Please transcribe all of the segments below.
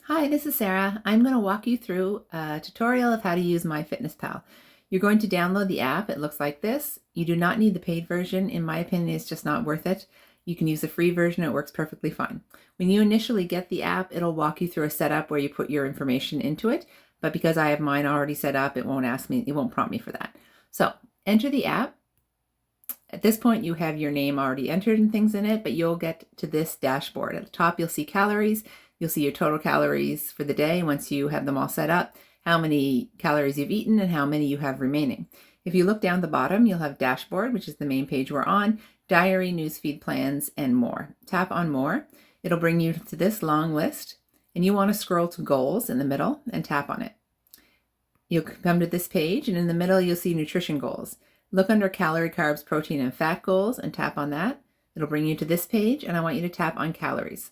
Hi, this is Sarah. I'm going to walk you through a tutorial of how to use MyFitnessPal. You're going to download the app. It looks like this. You do not need the paid version. In my opinion, it's just not worth it. You can use the free version. It works perfectly fine. When you initially get the app, it'll walk you through a setup where you put your information into it. But because I have mine already set up, it won't prompt me for that. So enter the app. At this point, you have your name already entered and things in it, but you'll get to this dashboard. At the top, you'll see calories. You'll see your total calories for the day once you have them all set up, how many calories you've eaten, and how many you have remaining. If you look down the bottom, you'll have dashboard, which is the main page we're on, diary, newsfeed plans, and more. Tap on more. It'll bring you to this long list, and you want to scroll to goals in the middle and tap on it. You'll come to this page, and in the middle, you'll see nutrition goals. Look under calorie, carbs, protein, and fat goals and tap on that. It'll bring you to this page, and I want you to tap on calories.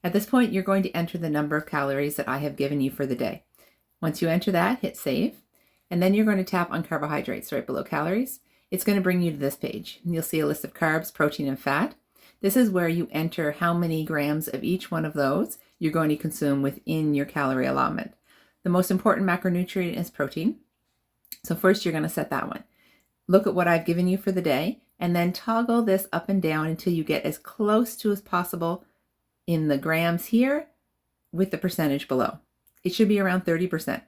At this point, you're going to enter the number of calories that I have given you for the day. Once you enter that, hit save, and then you're going to tap on carbohydrates right below calories. It's going to bring you to this page. You'll see a list of carbs, protein, and fat. This is where you enter how many grams of each one of those you're going to consume within your calorie allotment. The most important macronutrient is protein. So first, you're going to set that one. Look at what I've given you for the day, and then toggle this up and down until you get as close to as possible in the grams here with the percentage below. It should be around 30%.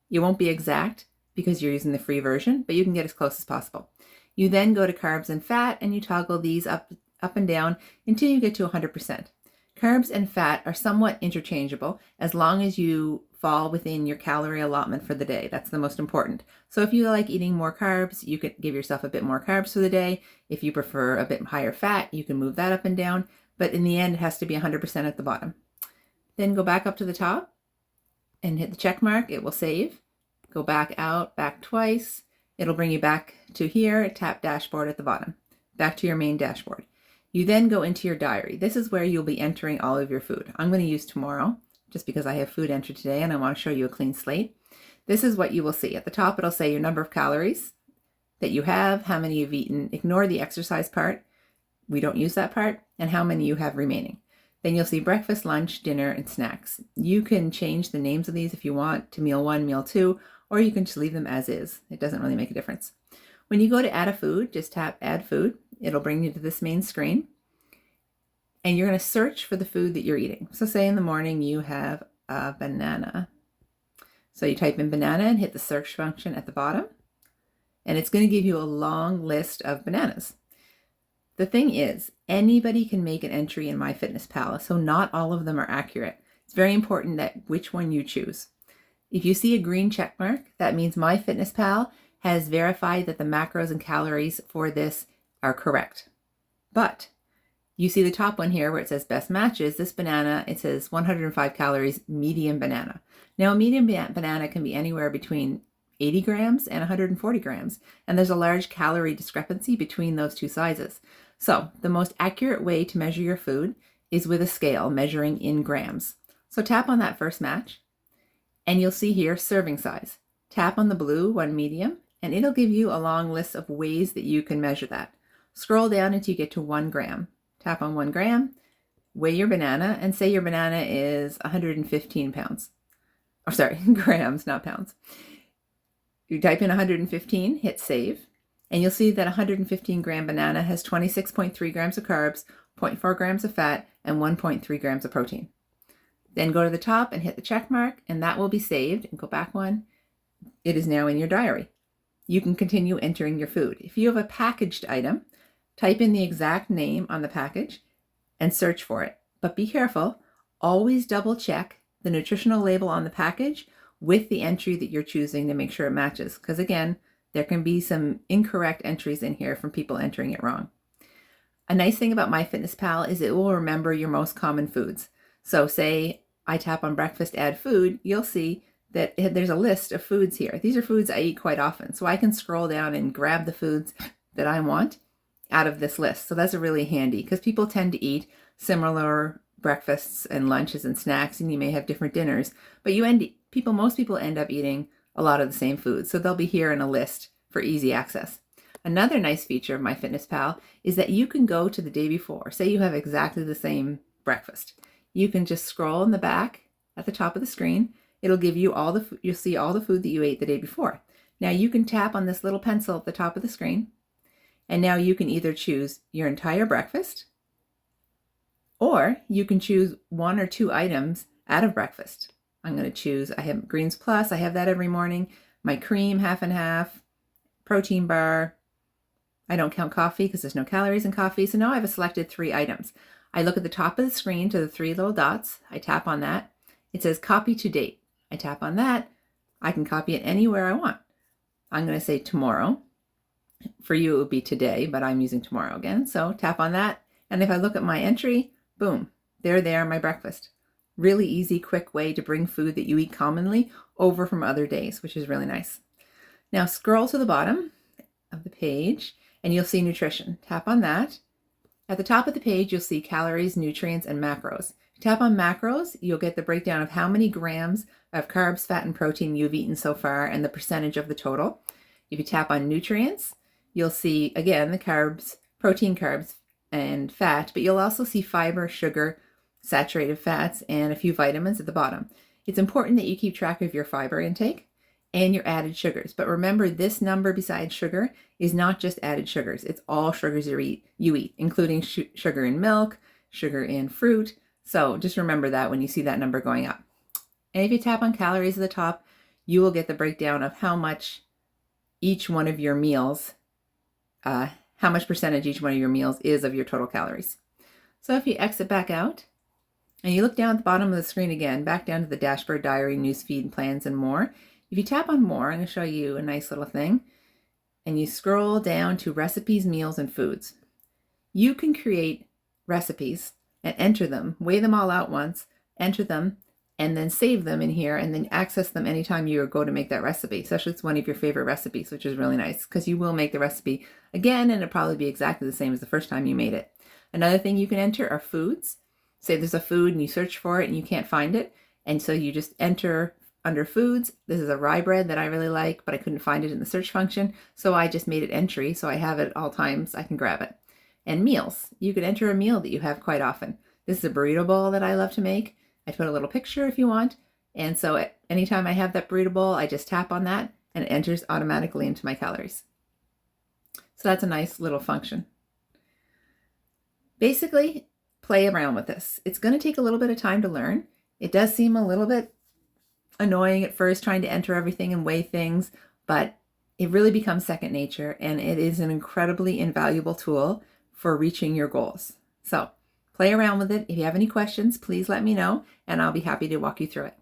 You won't be exact because you're using the free version, but you can get as close as possible. You then go to carbs and fat, and you toggle these up and down until you get to 100%. Carbs and fat are somewhat interchangeable as long as you fall within your calorie allotment for the day. That's the most important. So if you like eating more carbs, you could give yourself a bit more carbs for the day. If you prefer a bit higher fat, you can move that up and down. But in the end, it has to be 100% at the bottom. Then go back up to the top and hit the check mark. It will save. Go back out, back twice. It'll bring you back to here. Tap dashboard at the bottom. Back to your main dashboard. You then go into your diary. This is where you'll be entering all of your food. I'm going to use tomorrow just because I have food entered today and I want to show you a clean slate. This is what you will see. At the top, it'll say your number of calories that you have, how many you've eaten. Ignore the exercise part. We don't use that part, and how many you have remaining. Then you'll see breakfast, lunch, dinner, and snacks. You can change the names of these if you want to meal 1, meal 2, or you can just leave them as is. It doesn't really make a difference. When you go to add a food, just tap add food. It'll bring you to this main screen, and you're going to search for the food that you're eating. So say in the morning you have a banana. So you type in banana and hit the search function at the bottom, and it's going to give you a long list of bananas. The thing is, anybody can make an entry in MyFitnessPal, so not all of them are accurate. It's very important that which one you choose. If you see a green check mark, that means MyFitnessPal has verified that the macros and calories for this are correct. But you see the top one here where it says best matches. This banana, it says 105 calories, medium banana. Now, a medium banana can be anywhere between 80 grams and 140 grams, and there's a large calorie discrepancy between those two sizes. So the most accurate way to measure your food is with a scale measuring in grams. So tap on that first match, and you'll see here serving size. Tap on the blue one medium, and it'll give you a long list of ways that you can measure that. Scroll down until you get to 1 gram. Tap on 1 gram, weigh your banana, and say your banana is 115 pounds. Oh, sorry, grams, not pounds. You type in 115, hit save, and you'll see that 115 gram banana has 26.3 grams of carbs, 0.4 grams of fat, and 1.3 grams of protein. Then go to the top and hit the check mark, and that will be saved. And go back one. It is now in your diary. You can continue entering your food. If you have a packaged item, type in the exact name on the package and search for it. But be careful. Always double check the nutritional label on the package with the entry that you're choosing to make sure it matches. Because again, there can be some incorrect entries in here from people entering it wrong. A nice thing about MyFitnessPal is it will remember your most common foods. So say I tap on breakfast, add food, you'll see that there's a list of foods here. These are foods I eat quite often. So I can scroll down and grab the foods that I want out of this list. So that's really handy because people tend to eat similar breakfasts and lunches and snacks, and you may have different dinners, but most people end up eating a lot of the same foods. So they'll be here in a list for easy access. Another nice feature of MyFitnessPal is that you can go to the day before. Say you have exactly the same breakfast. You can just scroll in the back at the top of the screen, it'll give you you'll see all the food that you ate the day before. Now you can tap on this little pencil at the top of the screen, and now you can either choose your entire breakfast, or you can choose 1 or 2 items out of breakfast. I'm going to choose, I have Greens Plus, I have that every morning, my cream, half and half, protein bar. I don't count coffee because there's no calories in coffee. So now I've selected 3 items. I look at the top of the screen to the 3 little dots. I tap on that. It says copy to date. I tap on that. I can copy it anywhere I want. I'm going to say tomorrow. For you, it would be today, but I'm using tomorrow again. So tap on that. And if I look at my entry, boom, there, my breakfast. Really easy, quick way to bring food that you eat commonly over from other days, which is really nice. Now scroll to the bottom of the page and you'll see nutrition. Tap on that. At the top of the page, you'll see calories, nutrients, and macros. If you tap on macros, you'll get the breakdown of how many grams of carbs, fat, and protein you've eaten so far and the percentage of the total. If you tap on nutrients, you'll see, again, the carbs, protein, carbs, and fat, but you'll also see fiber, sugar, saturated fats, and a few vitamins at the bottom. It's important that you keep track of your fiber intake and your added sugars. But remember, this number besides sugar is not just added sugars. It's all sugars you eat, including sugar in milk, sugar in fruit. So just remember that when you see that number going up. And if you tap on calories at the top, you will get the breakdown of how much each one of your meals, how much percentage each one of your meals is of your total calories. So if you exit back out, and you look down at the bottom of the screen again, back down to the dashboard, diary, newsfeed, plans, and more. If you tap on more, I'm going to show you a nice little thing. And you scroll down to recipes, meals, and foods. You can create recipes and enter them, weigh them all out once, enter them, and then save them in here, and then access them anytime you go to make that recipe, especially if it's one of your favorite recipes, which is really nice because you will make the recipe again, and it'll probably be exactly the same as the first time you made it. Another thing you can enter are foods. Say there's a food and you search for it and you can't find it. And so you just enter under foods. This is a rye bread that I really like, but I couldn't find it in the search function. So I just made it entry. So I have it at all times. I can grab it. And meals. You could enter a meal that you have quite often. This is a burrito bowl that I love to make. I put a little picture if you want. And so anytime I have that burrito bowl, I just tap on that and it enters automatically into my calories. So that's a nice little function. Basically, play around with this. It's going to take a little bit of time to learn. It does seem a little bit annoying at first trying to enter everything and weigh things, but it really becomes second nature and it is an incredibly invaluable tool for reaching your goals. So play around with it. If you have any questions, please let me know and I'll be happy to walk you through it.